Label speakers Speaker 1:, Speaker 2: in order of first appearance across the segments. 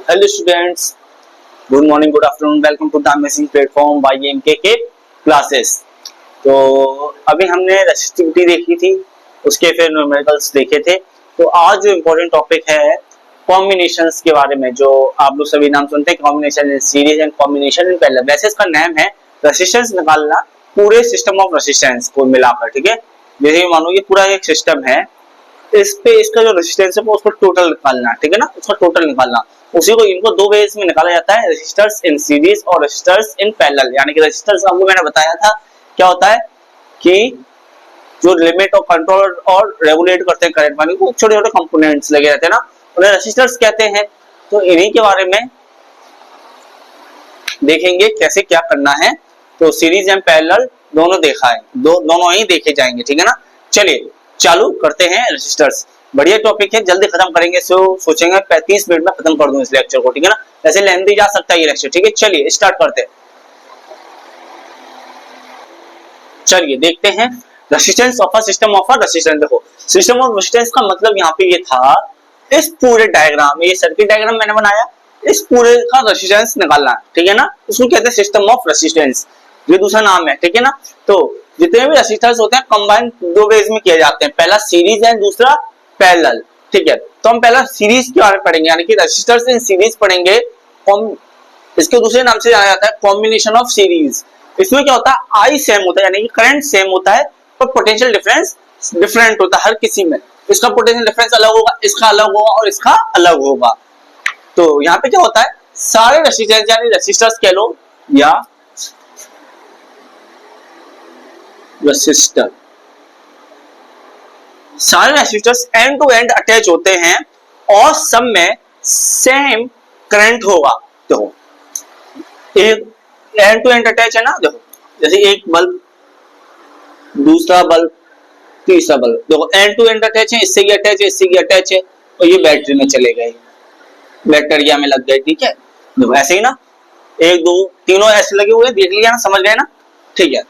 Speaker 1: Hello students, good morning, good afternoon, welcome to the amazing platform by MKK classes। तो अभी हमने resistivity देखी थी, उसके फिर न्यूमेरिकल्स देखे थे। तो आज जो इम्पोर्टेंट टॉपिक है कॉम्बिनेशंस के बारे में, जो आप लोग सभी नाम सुनते हैं combination in series and combination in parallel. वैसे इसका नाम है रेसिस्टेंस निकालना पूरे सिस्टम ऑफ रेसिस्टेंस को मिलाकर, ठीक है। जैसे मानो ये पूरा एक सिस्टम है, इस पे इसका जो रेजिस्टेंस है वो उसको टोटल निकालना, ठीक है ना, उसका टोटल निकालना। उसी को इनको दो वेज में निकाला जाता है, रेजिस्टर्स इन सीरीज और रेजिस्टर्स इन पैरेलल। यानी कि रेजिस्टर्स आपको मैंने बताया था क्या होता है कि जो लिमिट और कंट्रोल और रेगुलेट करते हैं करंट, माने को छोटे छोटे कंपोनेंट्स लगे रहते हैं ना, उन्हें रेजिस्टर्स कहते हैं। तो इन्हीं के बारे में देखेंगे कैसे क्या करना है। तो सीरीज एंड पैरेलल दोनों देखा है, दोनों ही देखे जाएंगे, ठीक है ना। चलिए चालू करते हैं रेजिस्टर्स। बढ़िया टॉपिक है, जल्दी खत्म करेंगे। सोचेंगे 35 मिनट में खत्म कर दूं इस लेक्चर को, ठीक है ना। ऐसे लेंथी जा सकता है ये लेक्चर, ठीक है। चलिए स्टार्ट करते हैं। चलिए देखते हैं resistance of a system of a resistance. देखो सिस्टम ऑफ रेजिस्टेंस का मतलब यहाँ पे ये था, इस पूरे डायग्राम, ये सर्किट डायग्राम मैंने बनाया, इस पूरे का रेजिस्टेंस निकालना, ठीक है ना। उसको कहते हैं सिस्टम ऑफ रेजिस्टेंस, ये दूसरा नाम है, ठीक है ना। तो जितने भी रेजिस्टर्स होते हैं कंबाइन दो वेज में किए जाते हैं, पहला सीरीज एंड दूसरा पैरेलल, ठीक है। तो हम पहला सीरीज के बारे में पढ़ेंगे, यानी कि रेजिस्टर्स इन सीरीज पढ़ेंगे। इसके दूसरे नाम से जाना जाता है कॉम्बिनेशन ऑफ सीरीज। इसमें क्या होता है, आई सेम होता है, यानी कि करंट सेम होता है, पर पोटेंशियल डिफरेंस डिफरेंट होता है हर किसी में। इसका पोटेंशियल डिफरेंस अलग होगा, इसका अलग होगा और इसका अलग होगा। तो यहाँ पे क्या होता है, सारे रेजिस्टेंस यानी रेजिस्टर्स कह लो या रेसिस्टर, सारे resistors end to end attach होते हैं और सब में सेम करंट होगा। देखो एक एंड टू एंड अटैच है ना, देखो जैसे एक बल्ब, दूसरा बल्ब, तीसरा बल्ब, देखो एंड टू एंड अटैच है, इससे ये अटैच है, इससे ये अटैच है, और ये बैटरी में चले गए, बैक्टीरिया में लग गए, ठीक है। देखो ऐसे ही ना, एक दो तीनों ऐसे लगे हुए, देख लिया ना, समझ गए ना, ठीक है।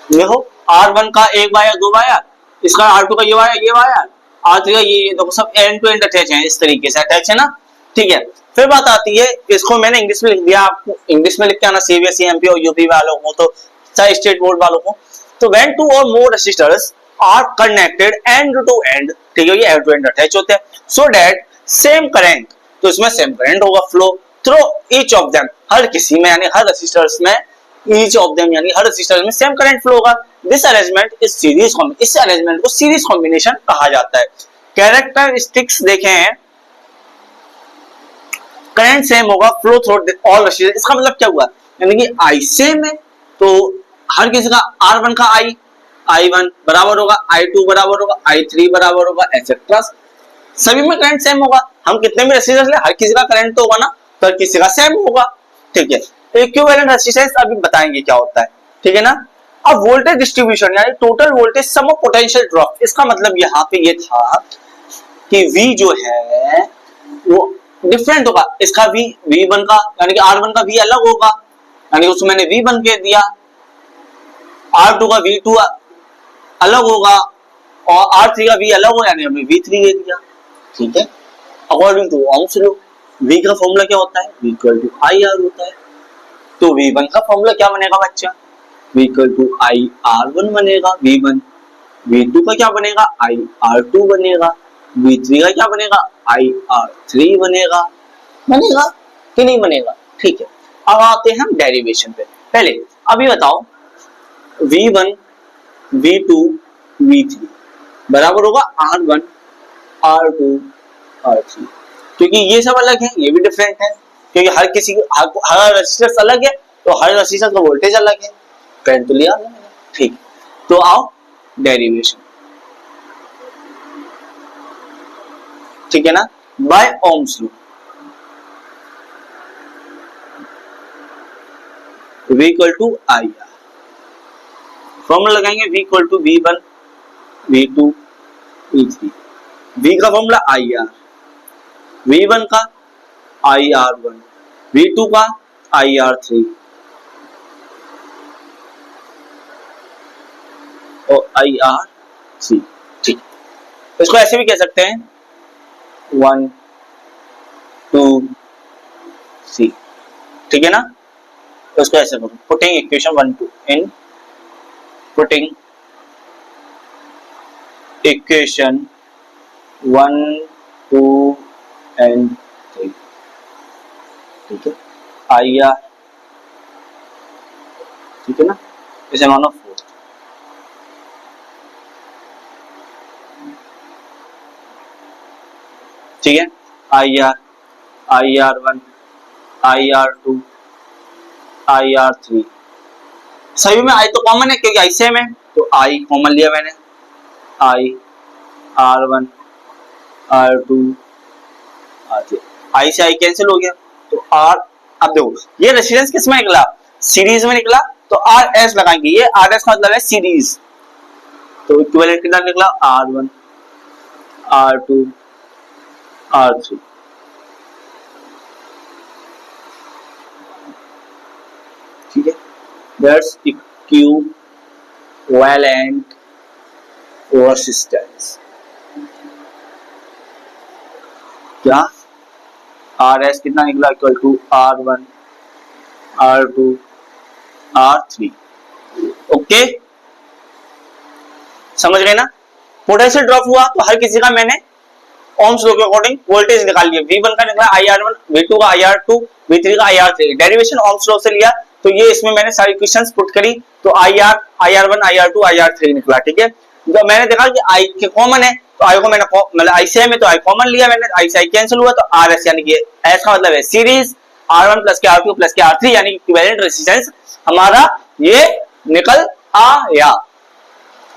Speaker 1: देखो R1 का एक वायर, दो वायर, इसका R2 का ये वायर, R3 का ये, देखो सब एंड टू एंड अटैच है, इस तरीके से अटैच है ना, ठीक है। फिर बात आती है, इसको मैंने इंग्लिश में लिख दिया, आपको इंग्लिश में लिख के आना, सीबीएसई एमपी और यूपी वालों को, तो चाहे स्टेट बोर्ड वालों को। तो व्हेन टू और more resistors are connected end to end, ठीक है, ये एंड टू एंड अटैच होते हैं, सो दैट सेम करंट, तो इसमें सेम करंट होगा flow through each of them, हर किसी में, यानी हर रेसिस्टर्स में, ईच ऑफ देम यानी हर रेसिस्टर में सेम करंट फ्लो होगा। दिस अरेंजमेंट इज सीरीज, इस अरेंजमेंट को सीरीज कॉम्बिनेशन कहा जाता है। कैरेक्टरिस्टिक्स देखें हैं, करंट सेम होगा फ्लो थ्रू ऑल रेसिस्टर। इसका मतलब क्या हुआ, यानी कि आई सेम है, तो हर किसी का R1 का I1 बराबर होगा, I2 बराबर होगा, I3 बराबर होगा, एक्सेट्रा सभी में करंट सेम होगा। हम कितने भी रेसिस्टर्स ले, हर किसी का करंट तो होगा ना, तो हर किसी का सेम होगा, ठीक है। इक्विवेलेंट रेजिस्टेंस अभी बताएंगे क्या होता है, ठीक है ना। अब वोल्टेज डिस्ट्रीब्यूशन यानी total voltage sum of potential drop, इसका मतलब यहाँ पे ये था कि V जो है वो डिफरेंट होगा, इसका V1 का यानी कि R1 का V अलग होगा, यानी उसको मैंने V1 कह दिया, R2 का V2 अलग होगा और R3 का V अलग होगा, यानी हमने V3 कह दिया, ठीक है। According to Ohm's law V का फॉर्मूला क्या होता है, V इक्वल टू IR होता है। तो V1 का फॉर्मूला क्या बनेगा बच्चा, V इक्वल टू IR1 बनेगा V1। V2 का क्या बनेगा, IR2 बनेगा। V3 का क्या बनेगा, IR3 बनेगा। बनेगा कि नहीं बनेगा, ठीक है। अब आते हैं हम डेरिवेशन पे। पहले अभी बताओ V1 V2 V3 बराबर होगा R1 R2 R3, क्योंकि ये सब अलग है, ये भी डिफरेंट है, क्योंकि हर किसी हर रेजिस्टेंस अलग है, तो हर रेजिस्टेंस का वोल्टेज अलग है, करंट तो लिया मैंने, ठीक। तो आओ डेरिवेशन, ठीक है ना, by Ohm's law V equal to IR, formula लगाएंगे V equal to V1 V2 V3। V का फॉर्मूला IR, V1 का IR1, V2 का IR3 और IR3, ठीक। इसको ऐसे भी कह सकते हैं 1 2 सी, ठीक है ना। तो इसको ऐसे करो, putting equation 1 2 in putting equation 1 2 and 3, ठीक है, आई आर, ठीक है ना, इसे मानो 4, ठीक है, I R 1, I R 2, I R 3, सभी में आई तो कॉमन है क्योंकि आई सेम है, तो आई कॉमन लिया मैंने, आई आर 1 आर 2 आर 3, आई से आई कैंसिल हो गया, तो आर, अब देखो ये रेजिस्टेंस किस में निकला, सीरीज में निकला, तो आर एस लगाएंगे, ये आर एस का मतलब है सीरीज, तो इक्विवेलेंट कितना निकला, आर 1 आर 2 आर 3, ठीक है, दैट्स इक्विवेलेंट रेजिस्टेंस, क्या आर एस कितना निकला, equal to R 1 R 2 R 3, okay, समझ गए ना। पोटेंशियल ड्रॉप हुआ तो हर किसी का मैंने ओम्स लॉ के अकॉर्डिंग वोल्टेज निकाल लिया, V1 का निकला IR1, V2 का IR2, V3 का IR3, डेरिवेशन ओम्स लॉ से लिया, तो ये इसमें मैंने सारी इक्वेशंस पुट करी, तो IR IR1 IR2 IR3 निकला, ठीक है। तो मैंने देखा कि I के कॉमन है, तो I को मैंने मतलब I सेम है तो I कॉमन लिया मैंने, I से I कैंसिल हुआ, तो RS यानी कि S का मतलब है सीरीज, R1 प्लस के R2 प्लस के R3 यानी इक्विवेलेंट रेजिस्टेंस हमारा ये निकल आया,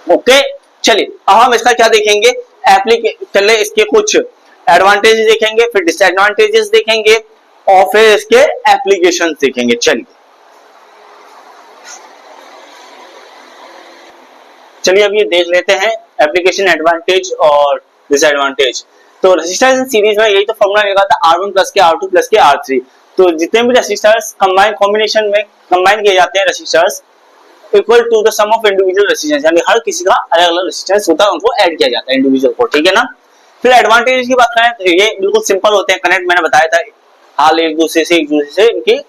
Speaker 1: ओके। चलिए अब हम इसका क्या देखेंगे, पहले इसके कुछ एडवांटेजेस देखेंगे, फिर डिसएडवांटेजेस देखेंगे और फिर इसके एप्लीकेशंस देखेंगे। चलिए अब ये देख लेते हैं एप्लीकेशन, एडवांटेज और डिसएडवांटेज। तो रेजिस्टर्स इन सीरीज में यही तो फॉर्मूला लगा था, R1 प्लस के R2 प्लस के R3, तो जितने भी रेजिस्टर्स कॉम्बिनेशन में कंबाइन किए जाते हैं resistors equal to the sum of individual resistance, यानी हर किसी का अलग अलग रेजिस्टेंस होता है, उनको ऐड किया जाता है इंडिविजुअल को, ठीक है ना। फिर एडवांटेज की बात करें तो ये बिल्कुल सिंपल होते हैं, करंट मैंने बताया था हाल एक दूसरे से इनकी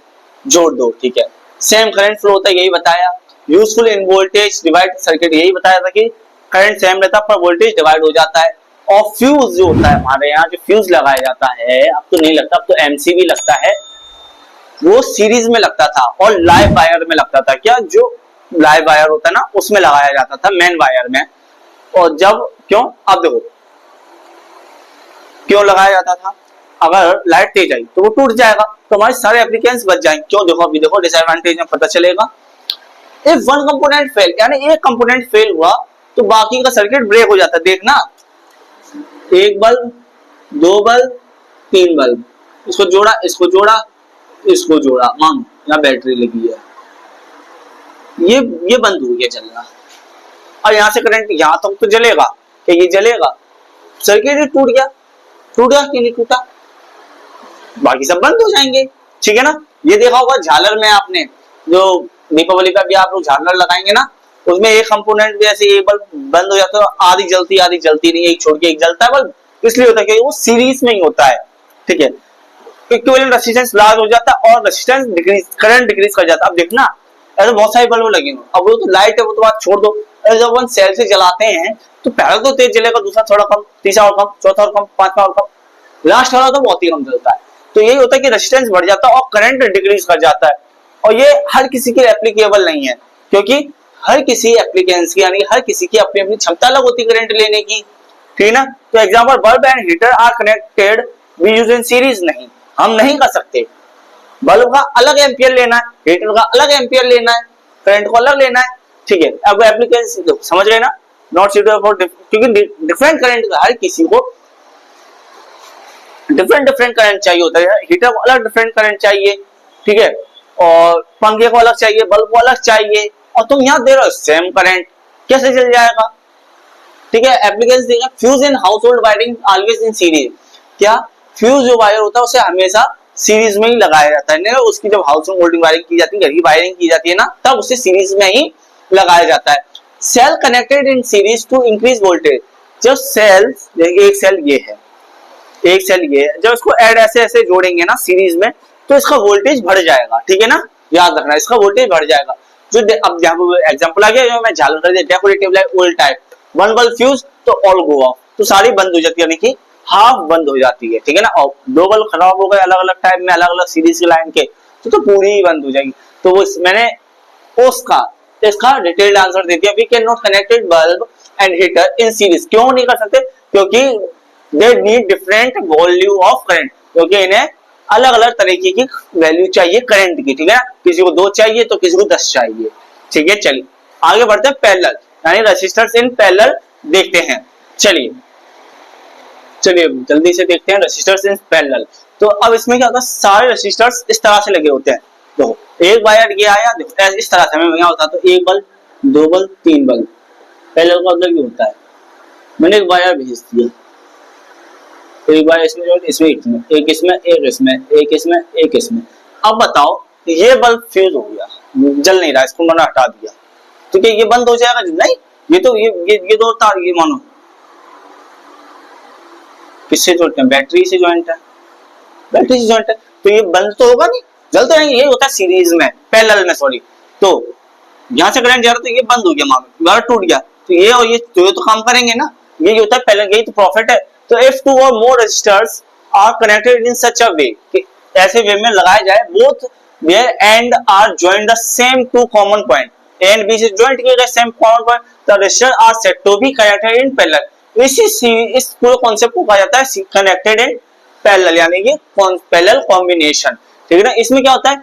Speaker 1: जोड़ दो, ठीक है, सेम करंट फ्लो होता है यही बताया। Useful in voltage divide circuit, यही बताया था कि करंट सेम रहता है पर वोल्टेज डिवाइड हो जाता है। और फ्यूज जो होता है हमारे यहाँ जो फ्यूज लगाया जाता है, अब तो नहीं लगता, अब तो एमसीबी लगता है, वो सीरीज में लगता था और लाइव वायर में लगता था, क्या जो लाइव वायर होता है ना उसमें लगाया जाता था, मेन वायर में। और जब क्यों, अब देखो क्यों लगाया जाता था, अगर लाइट तेज आई तो वो टूट जाएगा, तो हमारे सारे एप्लीकेशंस बच जाएंगे, क्यों, देखो अभी देखो डिसएडवांटेज में पता चलेगा। इफ वन कंपोनेंट फेल, यानी एक कंपोनेंट फेल हुआ तो बाकी का सर्किट ब्रेक हो जाता है, देखना एक बल्ब, दो बल्ब, तीन बल्ब, इसको जोड़ा इसको जोड़ा इसको जोड़ा, मान यहाँ बैटरी लगी है, ये बंद हो गया चलना, और यहाँ से करंट यहाँ तक तो जलेगा, क्या ये जलेगा, सर्किट टूट गया कि नहीं टूटा, बाकी सब बंद हो जाएंगे, ठीक है ना। ये देखा होगा झालर में आपने, जो दीपावली का भी आप लोग झालर लगाएंगे ना, उसमें एक कंपोनेंट भी ऐसे एक बल्ब बंद हो जाता है, आधी जलती नहीं, एक छोड़ के एक जलता है बल्ब, इसलिए होता है कि वो सीरीज में ही होता है, ठीक है। इक्विवेलेंट रेजिस्टेंस लार्ज हो जाता है और रेजिस्टेंस डिक्रीज, करंट डिक्रीज कर जाता है। अब देखना ऐसे बहुत सारे बल्ब लगे हुए, अब वो तो लाइट है वो तो बात छोड़ दो, जब अपन सेल से जलाते हैं तो पहला तो तेज जलेगा, दूसरा थोड़ा कम, तीसरा और कम, चौथा और कम, पांचवा और कम, लास्ट वाला तो बहुत ही कम जलता है। तो यही होता है कि रेजिस्टेंस बढ़ जाता है और करंट डिक्रीज कर जाता है, और ये हर किसी के एप्लीकेबल नहीं है, क्योंकि हर किसी एप्लीकेंस की यानी हर किसी की अपनी अपनी क्षमता अलग होती है करंट लेने की, ठीक है ना। तो example bulb and heater are connected we use in series, नहीं, हम नहीं कर सकते, बल्ब का अलग एम्पियर लेना है, हीटर का अलग एम्पियर लेना है, करंट को अलग लेना है, ठीक है। अब एप्लीकेंस समझ गए ना, नॉट सूटेबल फॉर, क्योंकि डिफरेंट करंट हर किसी को डिफरेंट करंट चाहिए होता है, हीटर को अलग डिफरेंट करंट चाहिए, ठीक है, और पंखे को अलग चाहिए, बल्ब को अलग चाहिए, और तुम यहाँ दे रहे हो सेम करंट, कैसे चल जाएगा, ठीक है। एप्लीकेंस देगा fuse in house hold wiring always in series, क्या फ्यूज जो वायर होता है उसे हमेशा सीरीज में ही लगाया जाता है ना, उसकी जब हाउस होल्ड वायरिंग की जाती है, घर की वायरिंग की जाती है ना, तब उसे सीरीज में ही लगाया जाता है। Cell connected in series to increase voltage, जब एक सेल ये है, एक सेल ये है, जब इसको ऐड ऐसे जोड़ेंगे ना सीरीज में, तो इसका वोल्टेज बढ़ जाएगा, ठीक है ना, याद रखना इसका वोल्टेज बढ़ जाएगा। जो अब यहाँ एग्जांपल आ गया, जो मैं झालर कर दिया decorative light old type, one bulb fuse तो ऑल गो ऑफ, तो सारी बंद हो जाती है, यानी कि हाफ बंद हो जाती है, ठीक है ना। और दो बल्ब खराब हो गए अलग अलग टाइप में, अलग अलग सीरीज की लाइन के, तो पूरी ही बंद हो जाएगी। तो वो मैंने इसका डिटेल्ड आंसर दे दिया। We can not connected bulb and heater in series, क्यों नहीं कर सकते, क्योंकि they need different volume of current, क्योंकि इन्हें अलग अलग तरीके की वैल्यू चाहिए करंट की, ठीक है। किसी को 2 चाहिए तो किसी को 10 चाहिए, ठीक है। चलिए आगे बढ़ते हैं, पैरेलल यानी रेसिस्टर्स इन पैरेलल देखते हैं। चलिए जल्दी से देखते हैं रेसिस्टर्स इन पैरेलल। तो अब इसमें क्या होता है, सारे रेसिस्टर्स इस तरह से लगे होते हैं। तो एक वायर ये आया, देखो इस तरह से मैं होता तो एक बल्ब, 2 बल्ब, 3 बल्ब, पैरेलल का मतलब ये होता है। मैंने एक वायर भेज दिया, एक बार इसमें जो इसमें एक इसमें एक इसमें एक इसमें एक इसमें। अब बताओ ये बल्ब फ्यूज हो गया, जल नहीं रहा, इसको मैंने हटा दिया, ठीक है, ये बंद हो जाएगा नहीं, ये तो ये 2 तार, ये मानो किससे जोड़ते हैं, बैटरी से ज्वाइंट है, बैटरी से ज्वाइंट है, तो ये बंद तो होगा नहीं, जल तो नहीं, ये होता है सीरीज में, पैरेलल में सॉरी। तो यहाँ से करंट जा रहा तो ये बंद हो गया, मानो वायर टूट गया, तो ये और ये तो काम करेंगे ना, ये होता है पैरेलल, यही तो प्रॉफिट है। तो if 2 or more resistors are connected in such a way कि ऐसे वे में लगाया जाए, both their end are joined the same two common point, A and B से joint किए गए same common point, the resistors are said to be connected in parallel। इस पूरे कॉन्सेप्ट को कहा जाता है connected in parallel, यानी कि parallel combination, ठीक है ना। इसमें क्या होता है,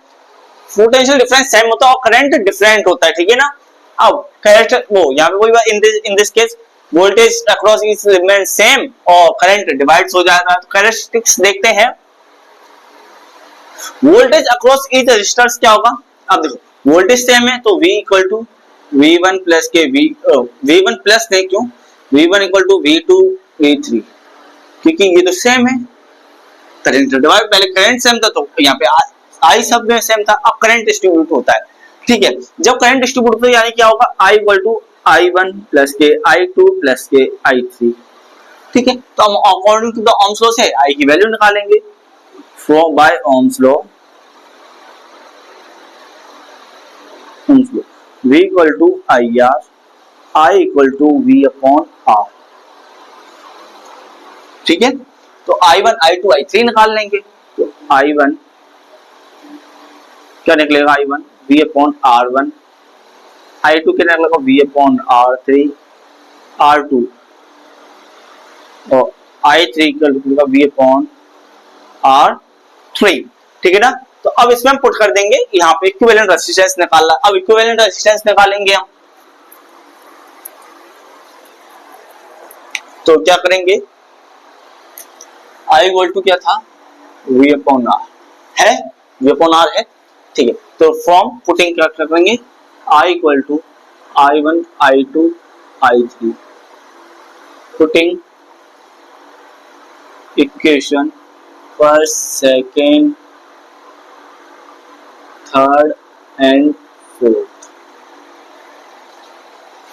Speaker 1: पोटेंशियल डिफरेंस सेम होता है और करंट डिफरेंट होता है, ठीक है ना। अब करंट वो यहाँ पे कोई बात, in this case voltage across is remain same और करंट डिवाइड्स हो जाएगा। तो कैरेक्टरिस्टिक्स देखते हैं, वोल्टेज अक्रॉस ईच रेजिस्टर्स क्या होगा। अब देखो वोल्टेज सेम है तो V equal to V1 plus के V1 प्लस नहीं, क्यों, V1 equal to V2 V3, क्योंकि ये तो सेम है। करंट डिवाइड, पहले करंट सेम था तो यहाँ पे I सब में सेम था, अब करंट डिस्ट्रीब्यूट होता है, ठीक है। जब करंट डिस्ट्रीब्यूट होता है यानी क्या होगा, I equal to I1 plus के I2 प्लस के I3, ठीक है। तो हम according to the Ohm's law से I की वैल्यू निकालेंगे, from by Ohm's law V equal to IR, I equal to V upon R, ठीक है। तो I1 I2 I3 निकाल लेंगे, तो I1 क्या निकलेगा, I1 V upon R1, I2 के निकलेगा V अपॉन R3 R2 और I3 का निकलेगा V अपॉन R3, ठीक है ना। तो अब इसमें हम पुट कर देंगे, यहाँ पे इक्विवेलेंट रेजिस्टेंस निकालना। अब इक्विवेलेंट रेजिस्टेंस निकालेंगे हम, तो क्या करेंगे, I इक्वल टू क्या था, V अपॉन R है, V अपॉन R है, ठीक है। तो फ्रॉम पुटिंग क्या करेंगे, I equal to I1 I2 I3, putting equation first second third and fourth.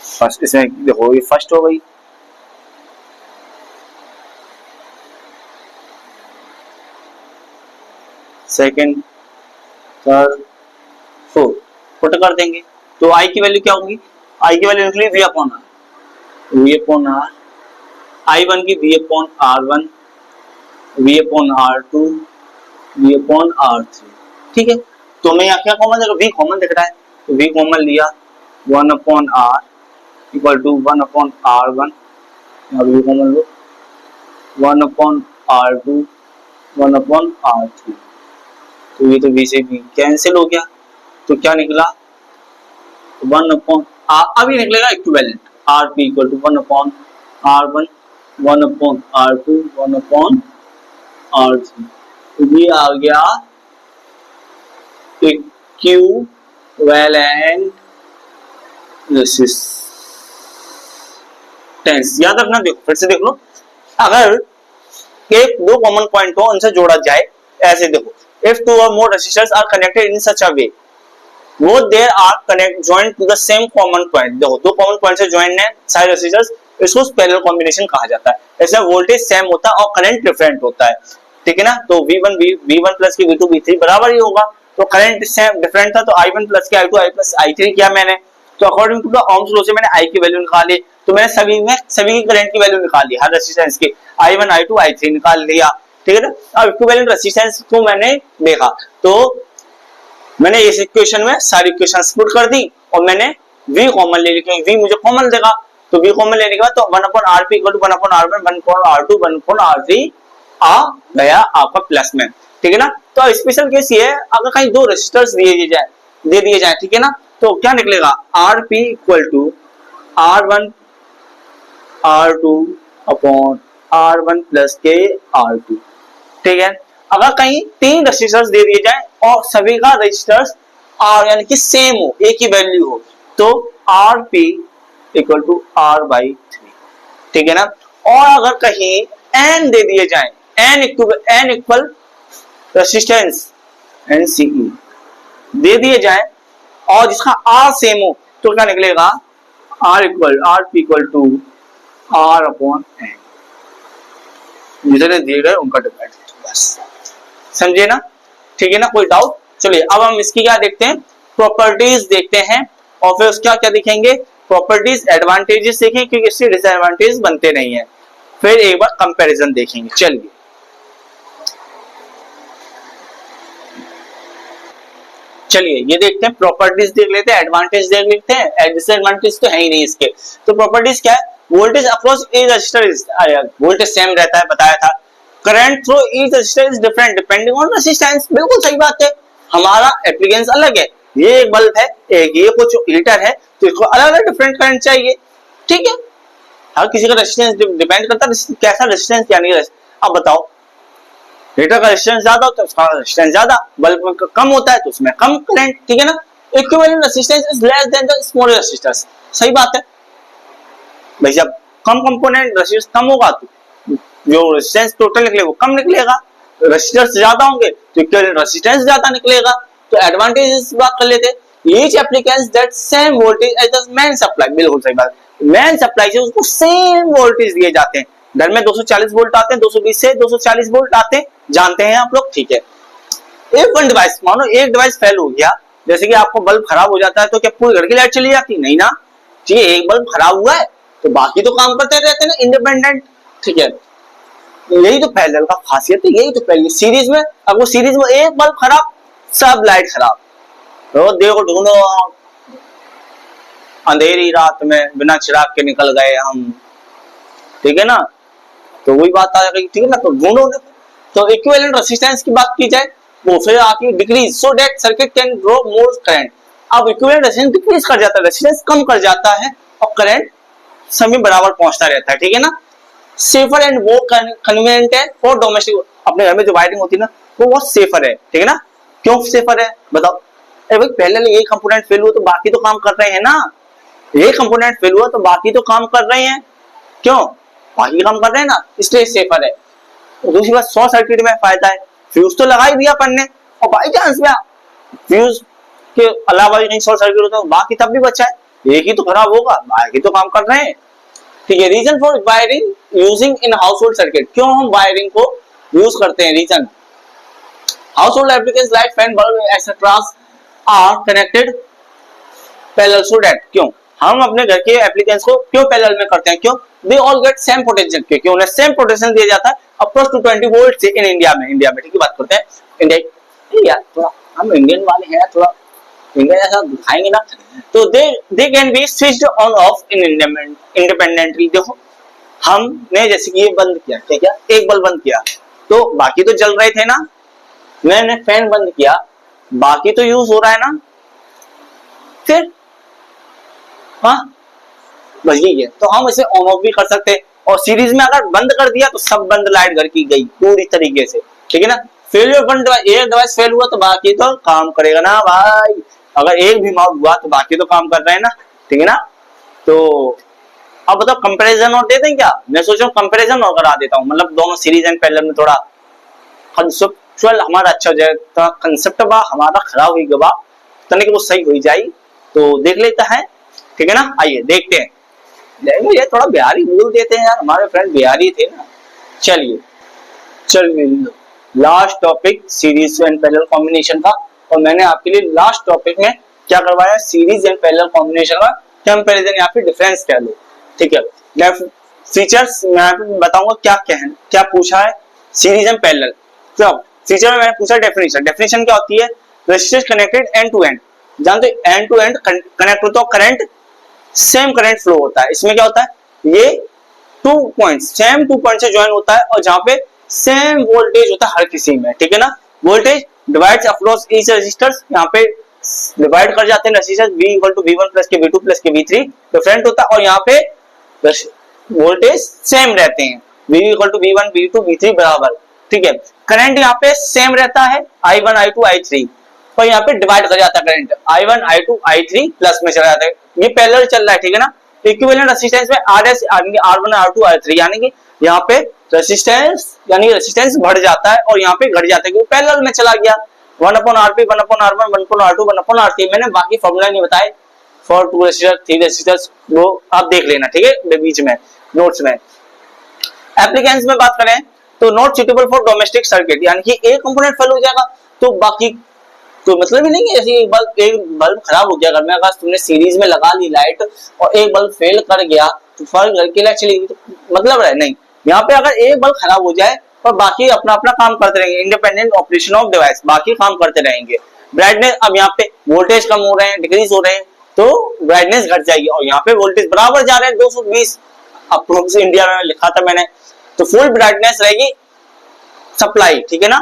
Speaker 1: First इसमें देखो ये फर्स्ट हो गई, सेकेंड थर्ड फोर्थ पुट कर देंगे। तो I की वैल्यू क्या होगी, I की वैल्यू निकली V upon R, V upon R, I1 की V upon R1, V upon R2, V upon R3, ठीक है। तो मैं यहाँ क्या कॉमन देखो, V कॉमन दिख रहा है, तो V कॉमन लिया, 1 upon R equal to 1 upon R1, यहाँ V कॉमन लो, 1 अपॉन R2, 1 अपॉन R3, तो ये तो V से V कैंसिल हो गया, तो क्या निकला 1 अपॉन अब ये निकलेगा equivalent, RP equal to 1 upon R1, 1 upon R2, 1 upon R3, ये आ गया इक्विवेलेंट रेजिस्टेंस। याद रखना, देखो फिर से देख लो, अगर एक दो कॉमन पॉइंट हो उनसे जोड़ा जाए, ऐसे देखो, if two or more resistors are connected in such a way, वो there are joined to the same common point, देखो दो कॉमन पॉइंट से ज्वाइन है सारे रेसिस्टर्स, इसको पैरेलल कॉम्बिनेशन कहा जाता है। ऐसे वोल्टेज सेम होता है और करंट डिफरेंट होता है, ठीक है ना। तो V1 प्लस की V2 V3 बराबर ही होगा। तो करंट डिफरेंट था, तो I1 प्लस के I2 I प्लस I3 किया मैंने। तो according to the Ohm's law से मैंने I की वैल्यू निकाली, तो मैंने सभी की करंट की वैल्यू निकाली, हर रेजिस्टेंस की I1 I2 I3 निकाल लिया, ठीक है ना। अब इक्विवेलेंट रेजिस्टेंस को मैंने देखा, तो मैंने इस इक्वेशन में सारी इक्वेशंस पुट कर दी और मैंने V कॉमन ले ली, क्योंकि V मुझे कॉमन देगा। तो V कॉमन लेने के बाद तो 1/RP equal to 1/R1 1/R2 1/R3 आ गया आपका प्लस में, ठीक है ना। तो स्पेशल केस ये है, अगर कहीं दो रेजिस्टर्स दे दिए जाए, ठीक है ना, तो क्या निकलेगा, RP equal to R1 R2 upon R1 plus के R2, ठीक है। अगर कहीं तीन रेजिस्टर्स दे दिए जाए और सभी का रेजिस्टर्स R यानी कि सेम हो, एक ही वैल्यू हो, तो RP इक्वल टू R/3, ठीक है ना। और अगर कहीं N दे दिए जाए, N इक्वल रेजिस्टेंस NCE दे दिए जाए और जिसका R सेम हो, तो क्या निकलेगा, RP equal to R upon N, जितने दिए गए उनका डिवाइड, बस समझे ना, ठीक है ना। कोई डाउट? चलिए अब हम इसकी क्या देखते हैं, प्रॉपर्टीज देखते हैं और फिर उसका क्या देखेंगे, प्रॉपर्टीज एडवांटेजेस देखेंगे, क्योंकि इससे डिसएडवांटेज बनते नहीं है। फिर एक बार कंपैरिजन देखेंगे। चलिए ये देखते हैं, प्रॉपर्टीज देख लेते हैं, एडवांटेज देख लेते हैं, डिसएडवांटेज तो है ही नहीं इसके। तो प्रॉपर्टीज क्या है, voltage across each resistor is, voltage same रहता है, बताया था। Current through each resistor is different depending on resistance, बिल्कुल सही बात है, हमारा एप्लीकेंस अलग है, ये एक बल्ब है, एक ये कुछ हीटर है, तो इसको अलग अलग डिफरेंट करंट चाहिए, ठीक है। हर किसी का रेजिस्टेंस डिपेंड करता है कैसा रेजिस्टेंस यानी। अब बताओ, हीटर का रेजिस्टेंस ज्यादा होता है, उसका रेजिस्टेंस ज्यादा, बल्ब कम होता है तो उसमें कम करंट, ठीक है ना। Equivalent resistance is less than the smaller resistors, सही बात है भाई, जब कम कंपोनेंट रेजिस्टेंस कम होगा तो जो रेजिस्टेंस टोटल निकलेगा वो कम निकलेगा, रेजिस्टर्स ज्यादा होंगे तो इक्विवेलेंट रेजिस्टेंस ज्यादा निकलेगा। तो एडवांटेजेस बात कर लेते हैं, each appliance that same voltage as the main supply, बिल्कुल सही बात, मेन सप्लाई से उसको सेम वोल्टेज दिए जाते हैं। घर में 240 वोल्ट आते हैं, 220 से 240 वोल्ट आते हैं, जानते हैं आप लोग, ठीक है। एक वन डिवाइस, मानो एक डिवाइस फेल हो गया, जैसे कि आपको बल्ब खराब हो जाता है तो क्या पूरे घर की लाइट चली जाती? नहीं ना, ठीक है, एक बल्ब खराब हुआ है तो बाकी तो काम करते रहते हैं ना, इंडिपेंडेंट, ठीक है। यही तो पैरेलल का खासियत है, यही तो पहले सीरीज में, अब वो सीरीज में एक बल्ब खराब, सब लाइट खराब, तो देखो ढूंढो, अंधेरी रात में बिना चिराग के निकल गए हम, ठीक है ना। तो वही बात आ गई, ठीक है ना, तो ढूंढो। तो इक्विवेलेंट रेजिस्टेंस की बात की जाए, वो फिर आती है decrease, so that circuit can draw more current. अब इक्विवेलेंट रेजिस्टेंस डिक्रीज कर जाता है, रेजिस्टेंस कम कर जाता है और करंट सभी बराबर पहुंचता रहता है, ठीक है ना। सेफर एंड मोर कन्वीनियंट है फॉर डोमेस्टिक, अपने घर में जो वायरिंग होती है ना वो बहुत सेफर है, ठीक है ना। क्यों सेफर है बताओ? अरे भाई पहले ये कंपोनेंट फेल हुआ तो बाकी तो काम कर रहे हैं ना, ये कंपोनेंट फेल हुआ तो बाकी तो काम कर रहे हैं, क्यों? बाकी काम कर रहे हैं ना, इसलिए सेफर है। और दूसरी बात, शॉर्ट सर्किट में फायदा है, फ्यूज तो लगा ही दिया अपन ने, और बाई चांस में फ्यूज के अलावा भी कहीं शॉर्ट सर्किट होता है बाकी तब भी बचा है, एक ही तो खराब होगा, बाकी तो काम कर रहे हैं, ठीक है। Reason for wiring using in household circuit, क्यों हम वायरिंग को यूज करते हैं? Reason, household applications like fan, bulb etcetera are connected parallel, so that, क्यों हम अपने घर के एप्लीकेशंस को क्यों पैरेलल में करते हैं? क्यों? They all get same potential, क्योंकि उन्हें सेम पोटेंशियल दिया जाता है अप्रॉक्स टू 20 वोल्ट से। इन इंडिया में ठीक है, बात करते हैं इंडिया, थोड़ा हम इंडियन वाले हैं, थोड़ा इंडिया जैसा दिखाएंगे ना, तो they can be switched on off in independently. देखो हमने जैसे कि ये बंद किया, ठीक है, एक बल्ब बंद किया तो बाकी तो जल रहे थे ना, मैंने फैन बंद किया बाकी तो यूज हो रहा है ना, फिर हाँ बस यही है। तो हम इसे ऑन ऑफ भी कर सकते हैं, और सीरीज में अगर बंद कर दिया तो सब बंद लाइट घर की गई पूरी तरीके से, ठीक है ना। फेलियर वन एक डिवाइस फेल हुआ तो बाकी तो काम करेगा ना भाई, अगर एक भी माउट हुआ तो बाकी तो काम कर रहे हैं ना, ठीक है ना। तो अब बताओ कंपैरिजन और देते हैं क्या? मैं सोच रहा हूँ कंपैरिजन और करा देता हूँ, मतलब दोनों सीरीज एंड पैरेलल में थोड़ा कंसेप्चुअल हमारा अच्छा हो जाए, तो कंसेप्ट बा हमारा खराब हुई गवा तने कि वो सही हो जाए, तो देख लेता है, ठीक है ना। आइए देखते हैं, ये थोड़ा बिहारी बोल देते हैं यार, हमारे फ्रेंड बिहारी थे ना। चलिए चल मिल लो, last topic series and parallel combination का, और मैंने आपके लिए लास्ट टॉपिक में क्या करवाया, सीरीज एंड पैरेलल कॉम्बिनेशन का कंपैरिजन या फिर डिफरेंस कह लो, ठीक है। फीचर्स मैं बताऊंगा क्या क्या है, क्या पूछा है सीरीज एंड पैरेलल। तो फीचर में मैंने पूछा डेफिनेशन, डेफिनेशन क्या होती है, resistance connected end to end, जानते हो एंड टू एंड कनेक्ट होता है, करंट सेम करंट फ्लो होता है। इसमें क्या होता है, ये टू पॉइंट सेम 2 पॉइंट से ज्वाइन होता है और जहां पे सेम वोल्टेज होता है हर किसी में, ठीक है ना। Voltage divides across each resistors, यहाँ पे डिवाइड कर जाते हैं resistors, V equal to V1 plus के V2 प्लस के V3 डिफरेंट होता है, और यहाँ पे वोल्टेज सेम रहते हैं, V equal to V1 V2 V3 बराबर, ठीक है। करंट यहाँ पे सेम रहता है I1 I2 I3, और यहाँ पे डिवाइड कर जाता है current I1 I2 I3 plus में चला जाता है, ये पैरेलल चल रहा है, ठीक है ना। इक्विवेलेंट रेजिस्टेंस में RS R1 R2 R3, यानी कि यहाँ पे रेजिस्टेंस यानी रेजिस्टेंस बढ़ जाता है और यहाँ पे घट जाता है क्योंकि पैरेलल में चला गया। 1/Rp 1/R1 1/R2 1/R3, मैंने बाकी फॉर्मूला नहीं बताए फॉर 2 रेजिस्टर 3 रेजिस्टर्स, वो आप देख लेना, ठीक है, बीच में नोट्स में। एप्लीकेशंस में बात करें तो not suitable for domestic circuit, यानी कि एक कंपोनेंट फेल हो जाएगा तो बाकी तो मतलब ही नहीं है। ऐसे एक बल्ब खराब हो गया घर में, अगर तुमने सीरीज में लगा ली लाइट और एक बल्ब फेल कर गया तो फर्क घर की लाइट चली गई, तो मतलब है नहीं। यहाँ पे अगर एक बल्ब खराब हो जाए और बाकी अपना अपना काम करते रहेंगे, इंडिपेंडेंट ऑपरेशन ऑफ डिवाइस, बाकी काम करते रहेंगे। ब्राइटनेस, अब यहाँ पे वोल्टेज कम हो रहे हैं, डिक्रीज हो रहे हैं, तो ब्राइटनेस घट जाएगी, और यहाँ पे वोल्टेज बराबर जा रहे हैं 220 अप्रोक्स इंडिया में लिखा था मैंने, तो फुल ब्राइटनेस रहेगी सप्लाई, ठीक है ना।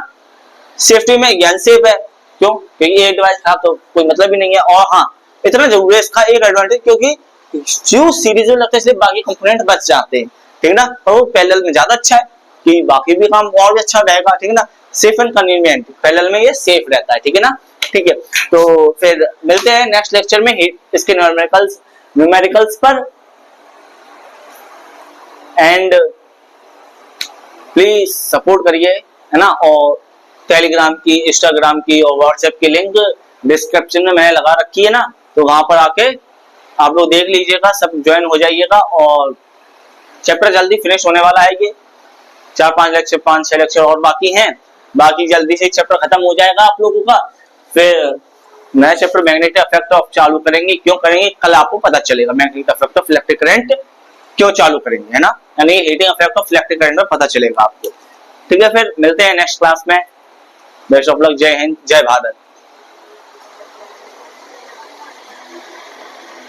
Speaker 1: सेफ्टी में ज्ञान सेफ है, क्यों, क्योंकि एक डिवाइस खराब तो कोई मतलब ही नहीं है। और हाँ, इतना जरूरी है इसका एक एडवांटेज, क्योंकि जो सीरीज में लगता है सिर्फ बाकी कंपोनेंट बच जाते हैं, ठीक है ना। और वो पैरेलल में ज्यादा अच्छा है कि बाकी भी काम और भी अच्छा रहेगा, ठीक है ना। सेफ एंड कन्वीनियंट, पैरेलल में ये सेफ रहता है, ठीक है ना, ठीक है। तो फिर मिलते हैं नेक्स्ट लेक्चर में इसके न्यूमेरिकल्स पर, एंड प्लीज सपोर्ट करिए, है ना। और टेलीग्राम की, इंस्टाग्राम की और व्हाट्सएप की लिंक डिस्क्रिप्शन में मैंने लगा रखी है ना, तो वहां पर आके आप लोग देख लीजिएगा, सब ज्वाइन हो जाइएगा। और चैप्टर जल्दी फिनिश होने वाला है, ये 4-5 लेक्चर 5-6 लेक्चर और बाकी हैं, बाकी जल्दी से चैप्टर खत्म हो जाएगा आप लोगों का। फिर नया चैप्टर मैग्नेटिक इफेक्ट ऑफ चालू करेंगे, क्यों करेंगे कल आपको पता चलेगा, magnetic effect of electric current क्यों चालू करेंगे, है ना, यानी heating effect of electric current में पता चलेगा आपको, ठीक है। फिर मिलते हैं नेक्स्ट क्लास में, बेस्ट ऑफ लक, जय हिंद, जय भारत।